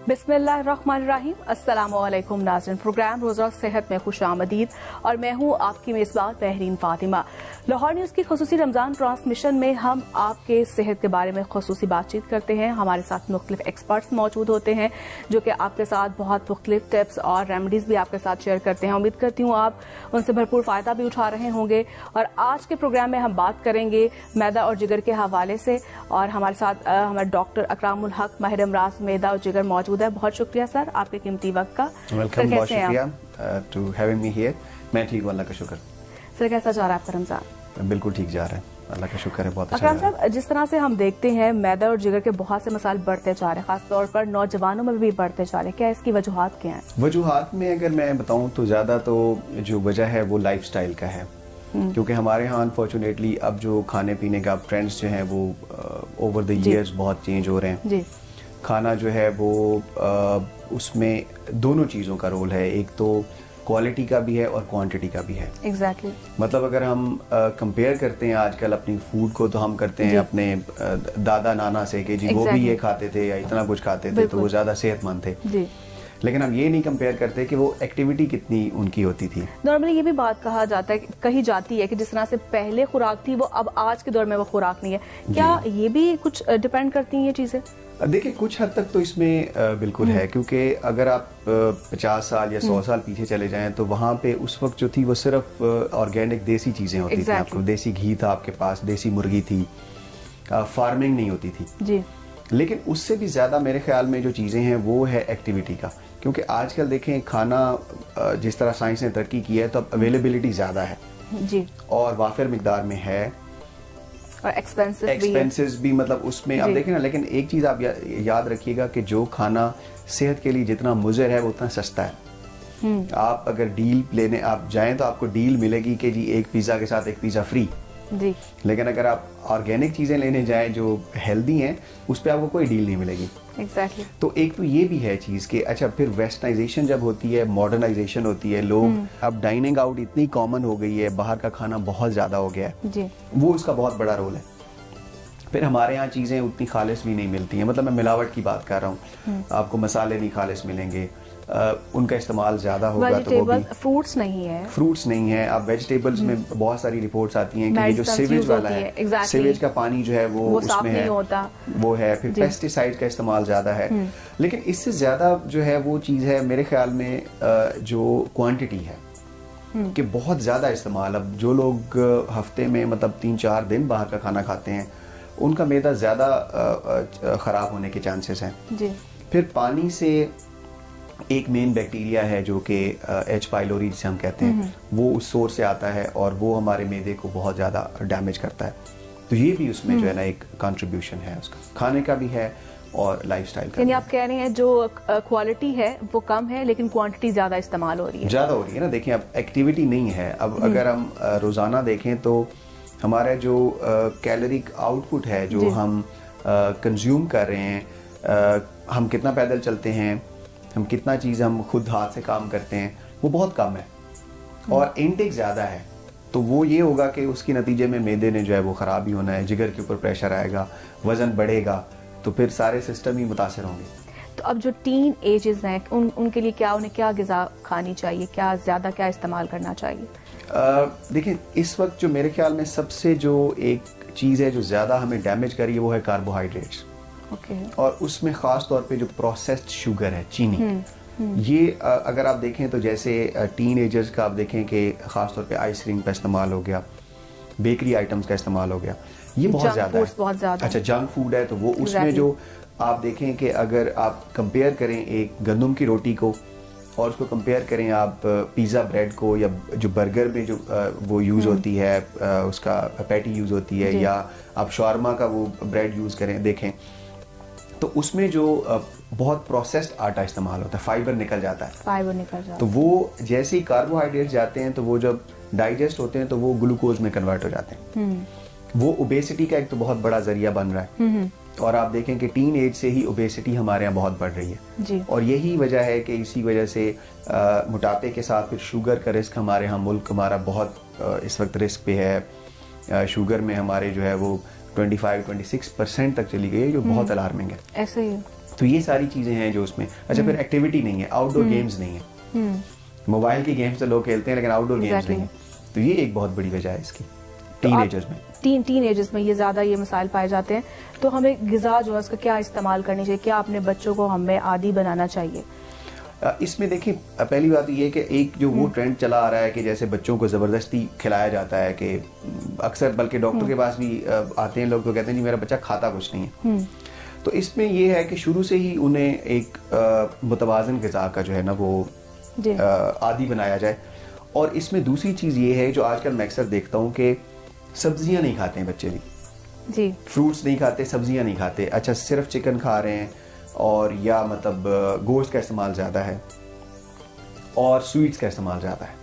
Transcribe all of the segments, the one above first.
बिस्मिल्लाहिर्रहमानिर्रहीम। अस्सलामुअलैकुम नाज़रीन, प्रोग्राम रोज़ा सेहत में खुशामदीद और मैं हूँ आपकी मेज़बान बहरीन फातिमा। लाहौर न्यूज़ की खुसूसी रमज़ान ट्रांसमिशन में हम आपके सेहत के बारे में खुसूसी बातचीत करते हैं। हमारे साथ मुख्तलिफ एक्सपर्ट्स मौजूद होते हैं जो कि आपके साथ बहुत मुख्तलिफ टिप्स और रेमेडीज़ भी आपके साथ शेयर करते हैं। उम्मीद करती हूँ आप उनसे भरपूर फ़ायदा भी उठा रहे होंगे। और आज के प्रोग्राम में हम बात करेंगे मैदा और जिगर के हवाले से, और हमारे साथ हमारे डॉक्टर अकरामुल हक माहिर अमराज मैदा और जिगर मौजूद है। बहुत शुक्रिया सर आपके कीमती वक्त का। वेलकम, बहुत शुक्रिया टू हैविंग मी हियर। मैं ठीक हूँ, अल्लाह का शुक्र। सर कैसा जा रहा है आपका रमजान? बिल्कुल ठीक जा रहा है, अल्लाह का शुक्र है, बहुत अच्छा। अकराम साहब, जिस तरह से हम देखते हैं मैदा और जिगर के बहुत से मसाइल बढ़ते जा रहे हैं, खासतौर पर नौजवानों में भी बढ़ते जा रहे हैं, क्या इसकी वजूहात क्या हैं? वजूहात में अगर मैं बताऊँ तो ज़्यादा तो जो वजह है वो लाइफस्टाइल का है, क्योंकि हमारे यहाँ अनफॉर्चुनेटली अब जो खाने पीने का ट्रेंड्स जो हैं वो ओवर द ईयर्स बहुत चेंज हो रहे हैं जी। खाना जो है वो उसमें दोनों चीज़ों का रोल है, एक तो क्वालिटी का भी है और क्वांटिटी का भी है। एग्जैक्टली मतलब अगर हम कंपेयर करते हैं आजकल अपनी फूड को, तो हम करते हैं अपने दादा नाना से कि जी वो भी ये खाते थे या इतना कुछ खाते थे तो वो ज़्यादा सेहतमंद थे जी। लेकिन हम ये नहीं कंपेयर करते कि वो एक्टिविटी कितनी उनकी होती थी। नॉर्मली ये भी बात कही जाती है कि जिस तरह से पहले खुराक थी वो अब आज के दौर में वो खुराक नहीं है। क्या ये भी कुछ डिपेंड करती हैं ये चीज़ें? देखिए, कुछ हद तक तो इसमें बिल्कुल है, क्योंकि अगर आप 50 साल या 100 साल पीछे चले जाएं तो वहाँ पे उस वक्त जो थी वो सिर्फ ऑर्गेनिक देसी चीज़ें होती थी। आपको देसी घी था आपके पास, देसी मुर्गी थी, फार्मिंग नहीं होती थी जी। लेकिन उससे भी ज़्यादा मेरे ख्याल में जो चीज़ें हैं वो है एक्टिविटी का, क्योंकि आजकल देखें खाना जिस तरह साइंस ने तरक्की की है तो अब अवेलेबिलिटी ज़्यादा है जी, और वाफिर मिकदार में है, और एक्सपेंसेस भी मतलब उसमें आप देखें ना। लेकिन एक चीज़ आप याद रखिएगा कि जो खाना सेहत के लिए जितना मुज़र है वो उतना सस्ता है। आप अगर डील लेने आप जाएं तो आपको डील मिलेगी कि जी एक पिज़्ज़ा के साथ एक पिज़्ज़ा फ्री जी। लेकिन अगर आप ऑर्गेनिक चीज़ें लेने जाएं जो हेल्दी हैं उस पर आपको कोई डील नहीं मिलेगी। Exactly. तो एक तो ये भी है चीज़ कि अच्छा, फिर वेस्टर्नाइजेशन जब होती है, मॉडर्नाइजेशन होती है, लोग अब डाइनिंग आउट इतनी कॉमन हो गई है, बाहर का खाना बहुत ज़्यादा हो गया है जी। वो उसका बहुत बड़ा रोल है। फिर हमारे यहाँ चीज़ें उतनी खालिस भी नहीं मिलती हैं, मतलब मैं मिलावट की बात कर रहा हूँ, आपको मसाले नहीं खालिस मिलेंगे, उनका इस्तेमाल ज़्यादा होगा तो वो भी फ्रूट्स नहीं है। अब वेजिटेबल्स में बहुत सारी रिपोर्ट्स आती हैं कि ये जो सीवेज वाला है, सीवेज का पानी जो है वो उसमें है, वो है। फिर पेस्टिसाइड का इस्तेमाल ज़्यादा है। लेकिन इससे ज़्यादा जो है वो चीज़ है मेरे ख्याल में जो क्वांटिटी है कि बहुत ज़्यादा इस्तेमाल। अब जो लोग हफ्ते में मतलब 3-4 दिन बाहर का खाना खाते हैं उनका मैदा ज़्यादा ख़राब होने के चांसेस हैं जी। फिर पानी से एक मेन बैक्टीरिया है जो कि एच पाइलोरी जिसे हम कहते हैं, वो उस सोर्स से आता है और वो हमारे मैदे को बहुत ज़्यादा डैमेज करता है। तो ये भी उसमें जो है ना एक कंट्रीब्यूशन है, उसका खाने का भी है और लाइफस्टाइल का। यानी आप कह रहे हैं जो क्वालिटी है वो कम है लेकिन क्वांटिटी ज़्यादा इस्तेमाल हो रही है, ज़्यादा हो रही है ना। देखिए, अब एक्टिविटी नहीं है। अब अगर हम रोज़ाना देखें तो हमारा जो कैलोरिक आउटपुट है जो हम कंज्यूम कर रहे हैं, हम कितना पैदल चलते हैं, हम कितना चीज़ हम खुद हाथ से काम करते हैं, वो बहुत कम है और इनटेक ज़्यादा है। तो वो ये होगा कि उसके नतीजे में मैदे ने जो है वो ख़राब ही होना है, जिगर के ऊपर प्रेशर आएगा, वज़न बढ़ेगा, तो फिर सारे सिस्टम ही मुतासर होंगे। तो अब जो टीन एजेस हैं उनके लिए उन्हें क्या ग़िज़ा खानी चाहिए, क्या ज़्यादा क्या इस्तेमाल करना चाहिए? देखिए, इस वक्त जो मेरे ख्याल में सबसे जो एक चीज़ है जो ज़्यादा हमें डैमेज करी है वो है कार्बोहाइड्रेट्स। और उसमें ख़ास तौर पे जो प्रोसेस्ड शुगर है, चीनी, ये अगर आप देखें तो जैसे टीन एजर्स का आप देखें कि ख़ास तौर पे आइस क्रीम का इस्तेमाल हो गया, बेकरी आइटम्स का इस्तेमाल हो गया, ये बहुत ज़्यादा है। अच्छा, जंक फूड है तो वो उसमें जो आप देखें कि अगर आप कंपेयर करें एक गंदम की रोटी को और उसको कंपेयर करें आप पिज़्ज़ा ब्रेड को, या जो बर्गर में जो वो यूज़ होती है, उसका पैटी यूज़ होती है, या आप शॉर्मा का वो ब्रेड यूज़ करें देखें तो उसमें जो बहुत प्रोसेस्ड आटा इस्तेमाल होता है, फाइबर निकल जाता है। तो वो जैसे ही कार्बोहाइड्रेट जाते हैं तो वो जब डाइजेस्ट होते हैं तो वो ग्लूकोज में कन्वर्ट हो जाते हैं। वो ओबेसिटी का एक तो बहुत बड़ा जरिया बन रहा है। और आप देखें कि टीन एज से ही ओबेसिटी हमारे यहाँ बहुत बढ़ रही है जी। और यही वजह है कि इसी वजह से मोटापे के साथ फिर शुगर का रिस्क हमारे यहाँ मुल्क हमारा बहुत इस वक्त रिस्क पे है। शुगर में हमारे जो है वो 25-26% तक चली गई है, जो बहुत अलार्मिंग है। ऐसे ही तो ये सारी चीजें हैं जो उसमें। अच्छा, फिर एक्टिविटी नहीं है, आउटडोर गेम्स नहीं है। मोबाइल की गेम्स तो लोग खेलते हैं लेकिन आउटडोर गेम्स नहीं है, तो ये एक बहुत बड़ी वजह है इसकी। टीनेजर्स में टीनेजर्स में ये ज्यादा ये मसाइल पाए जाते हैं। तो हमें गिज़ा जो है उसका क्या इस्तेमाल करनी चाहिए, क्या अपने बच्चों को हमें आदी बनाना चाहिए? इसमें देखिए, पहली बात ये है कि एक जो वो ट्रेंड चला आ रहा है कि जैसे बच्चों को जबरदस्ती खिलाया जाता है, कि अक्सर बल्कि डॉक्टर के पास भी आते हैं लोग तो कहते हैं जी मेरा बच्चा खाता कुछ नहीं है। तो इसमें ये है कि शुरू से ही उन्हें एक मुतवाज़न ग़िज़ा का जो है ना वो आदी बनाया जाए। और इसमें दूसरी चीज़ ये है जो आजकल मैं अक्सर देखता हूँ कि सब्जियां नहीं खाते हैं बच्चे भी जी, फ्रूट्स नहीं खाते, सब्जियां नहीं खाते। अच्छा, सिर्फ चिकन खा रहे हैं और या मतलब गोश्त का इस्तेमाल ज़्यादा है और स्वीट्स का इस्तेमाल ज़्यादा है।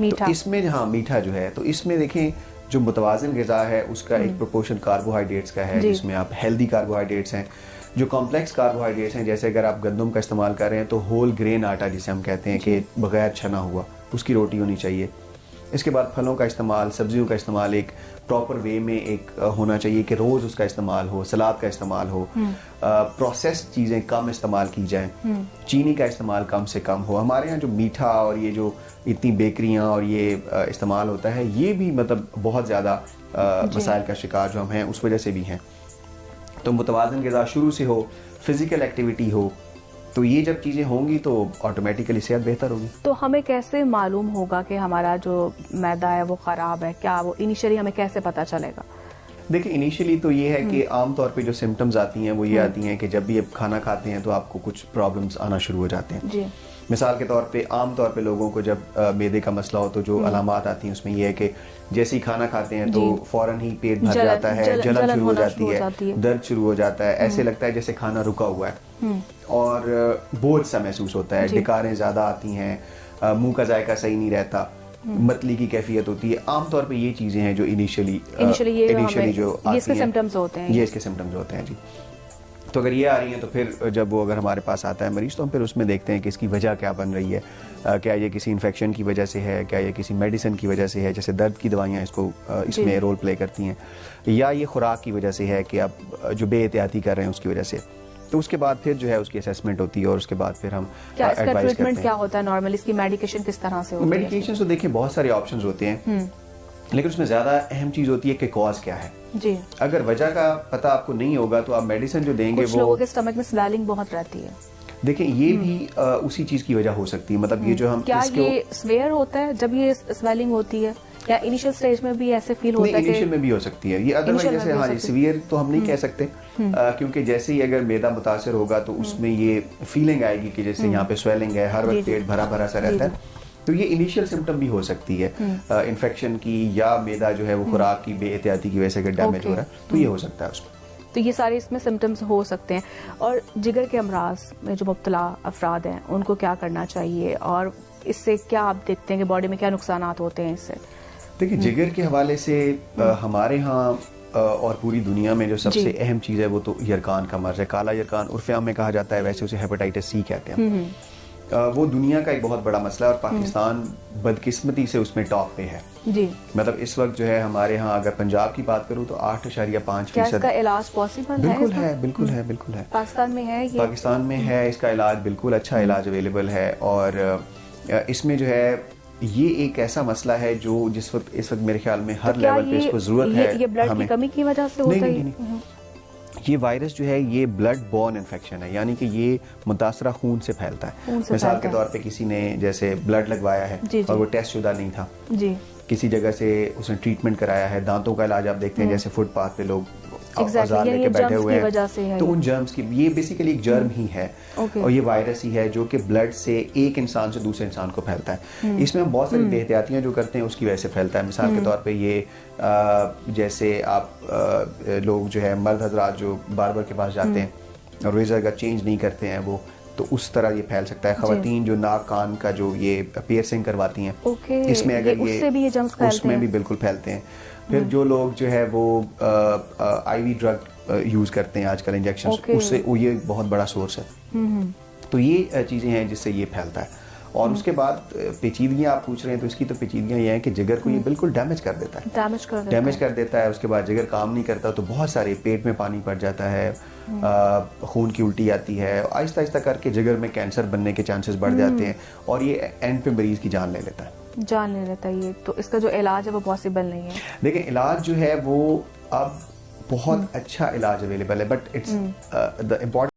मीठा। तो इसमें हाँ मीठा जो है, तो इसमें देखें जो मुतवाज़िन ग़िज़ा है उसका एक प्रोपोर्शन कार्बोहाइड्रेट्स का है, जिसमें आप हेल्दी कार्बोहाइड्रेट्स हैं। जो कॉम्प्लेक्स कार्बोहाइड्रेट्स हैं, जैसे अगर आप गंदम का इस्तेमाल कर रहे हैं तो होल ग्रेन आटा जिसे हम कहते हैं कि बगैर छना हुआ, उसकी रोटी होनी चाहिए। इसके बाद फलों का इस्तेमाल, सब्जियों का इस्तेमाल एक प्रॉपर वे में एक होना चाहिए कि रोज़ उसका इस्तेमाल हो, सलाद का इस्तेमाल हो, प्रोसेस्ड चीज़ें कम इस्तेमाल की जाएं, चीनी का इस्तेमाल कम से कम हो। हमारे यहाँ जो मीठा और ये जो इतनी बेकरियाँ और ये इस्तेमाल होता है, ये भी मतलब बहुत ज़्यादा मसाइल का शिकार जो हम हैं उस वजह से भी हैं। तो मुतवाज़िन ग़िज़ा शुरू से हो, फिज़िकल एक्टिविटी हो, तो ये जब चीज़ें होंगी तो ऑटोमेटिकली सेहत बेहतर होगी। तो हमें कैसे मालूम होगा कि हमारा जो मैदा है वो ख़राब है? क्या वो इनिशियली हमें कैसे पता चलेगा? देखिए, इनिशियली तो ये है कि आमतौर पे जो सिम्टम्स आती हैं वो ये आती हैं कि जब भी आप खाना खाते हैं तो आपको कुछ प्रॉब्लम्स आना शुरू हो जाते हैं जी। मिसाल के तौर पे आमतौर पे लोगों को जब मैदे का मसला हो तो जो अलामात आती हैं उसमें ये है कि जैसे ही खाना खाते हैं तो फौरन ही पेट भर जाता है, जलन शुरू हो जाती है, दर्द शुरू हो जाता है, ऐसे लगता है जैसे खाना रुका हुआ है और बोझ सा महसूस होता है, डकारें ज़्यादा आती हैं, मुंह का जायका सही नहीं रहता, मतली की कैफियत होती है। आमतौर पे ये चीज़ें हैं जो इनिशियली जो इसके सिम्टम्स होते हैं, ये इसके सिम्टम्स होते हैं जी। तो अगर ये आ रही हैं तो फिर जब वो अगर हमारे पास आता है मरीज़ तो हम फिर उसमें देखते हैं कि इसकी वजह क्या बन रही है। क्या ये किसी इन्फेक्शन की वजह से है, क्या ये किसी मेडिसिन की वजह से है, जैसे दर्द की दवाइयाँ इसमें रोल प्ले करती हैं, या ये खुराक की वजह से है कि आप जो बेएहतियाती कर रहे हैं उसकी वजह से। तो उसके बाद फिर जो है उसकी असेसमेंट होती है और उसके बाद फिर हम एडवाइस करते हैं। क्या होता है नॉर्मली, इसकी मेडिकेशन किस तरह से होती है? मेडिकेशन तो देखिए बहुत सारे ऑप्शंस होते हैं, लेकिन उसमें ज्यादा अहम चीज होती है कि कॉज क्या है जी। अगर वजह का पता आपको नहीं होगा तो आप मेडिसिन जो देंगे कुछ लोगों के स्टमक में स्वेलिंग बहुत रहती है। देखिए, ये भी उसी चीज की वजह हो सकती है। मतलब ये जो हम क्या ये स्वेयर होता है जब ये स्वेलिंग होती है, या इनिशियल स्टेज में भी ऐसे फील होता है? इनिशियल में भी हो सकती है ये, अदरवाइज जैसे हाँ सीवियर तो हम नहीं कह सकते, क्योंकि जैसे ही अगर मैदा मुतासर होगा तो उसमें ये फीलिंग आएगी कि जैसे यहाँ पे स्वेलिंग है, हर वक्त पेट भरा भरा सा रहता है। तो ये इनिशियल सिम्टम भी हो सकती है इन्फेक्शन की, या मैदा जो है वो खुराक की बेएहतियाती की वजह से अगर डैमेज हो रहा है तो ये हो सकता है उसमें। तो ये सारे इसमें सिम्टम्स हो सकते हैं। और जिगर के अमराज में जो मुब्तला अफराद हैं उनको क्या करना चाहिए, और इससे क्या आप देखते हैं कि बॉडी में क्या नुकसान होते हैं इससे? देखिए, जिगर के हवाले से हमारे यहाँ और पूरी दुनिया में जो सबसे अहम चीज़ है वो तो यरकान का मर्ज है। काला यरकान उर्फ़ आम में कहा जाता है, वैसे उसे हेपेटाइटिस सी कहते हैं। वो दुनिया का एक बहुत बड़ा मसला है और पाकिस्तान बदकिस्मती से उसमें टॉप पे है जी। मतलब इस वक्त जो है हमारे यहाँ अगर पंजाब की बात करूँ तो 8.5% इसका इलाज पॉसिबल बिल्कुल है, बिल्कुल है, बिल्कुल है। पाकिस्तान में है, पाकिस्तान में है, इसका इलाज बिल्कुल अच्छा इलाज अवेलेबल है। और इसमें जो है ये एक ऐसा मसला है जो इस वक्त मेरे ख्याल में हर लेवल पे इसको जरूरत है। ये ब्लड की कमी की वजह से होता है? ये वायरस जो है ये ब्लड बॉर्न इन्फेक्शन है, यानी कि ये मुतासरा खून से फैलता है। मिसाल के तौर पे किसी ने जैसे ब्लड लगवाया है और वो टेस्ट शुदा नहीं था जी। किसी जगह से उसने ट्रीटमेंट कराया है, दांतों का इलाज आप देखते हैं जैसे फुटपाथ पे लोग औजार लेके बैठे हुए हैं, तो उन जर्म्स की, ये बेसिकली एक जर्म ही है और ये वायरस ही है जो कि ब्लड से एक इंसान से दूसरे इंसान को फैलता है। इसमें हम बहुत सारी बेहतियातियां जो करते हैं उसकी वजह से फैलता है। मिसाल के तौर पे ये जैसे आप लोग जो है मर्द हजरात जो बार्बर के पास जाते हैं और रेजर का चेंज नहीं करते हैं वो, तो उस तरह ये फैल सकता है। खवातीन जो नाक कान का जो ये पियर्सिंग करवाती हैं इसमें अगर उसमें भी बिल्कुल फैलते हैं। फिर जो लोग जो है वो आईवी ड्रग यूज करते हैं आजकल इंजेक्शन, उससे ये बहुत बड़ा सोर्स है। तो ये चीजें हैं जिससे ये फैलता है। और उसके बाद पेचीदगियां आप पूछ रहे हैं, तो इसकी तो पेचीदगियां ये हैं कि जिगर को ये बिल्कुल डैमेज कर देता है, डैमेज कर देता है। उसके बाद जिगर काम नहीं करता तो बहुत सारे पेट में पानी पड़ जाता है, खून की उल्टी आती है, आहिस्ता आहिस्ता करके जिगर में कैंसर बनने के चांसेस बढ़ जाते हैं और ये एंड पे मरीज की जान ले लेता है। ये तो इसका जो इलाज है वो पॉसिबल नहीं है। देखिए इलाज जो है वो अब बहुत अच्छा इलाज अवेलेबल है, बट इट्स द इम्पोर्टेंट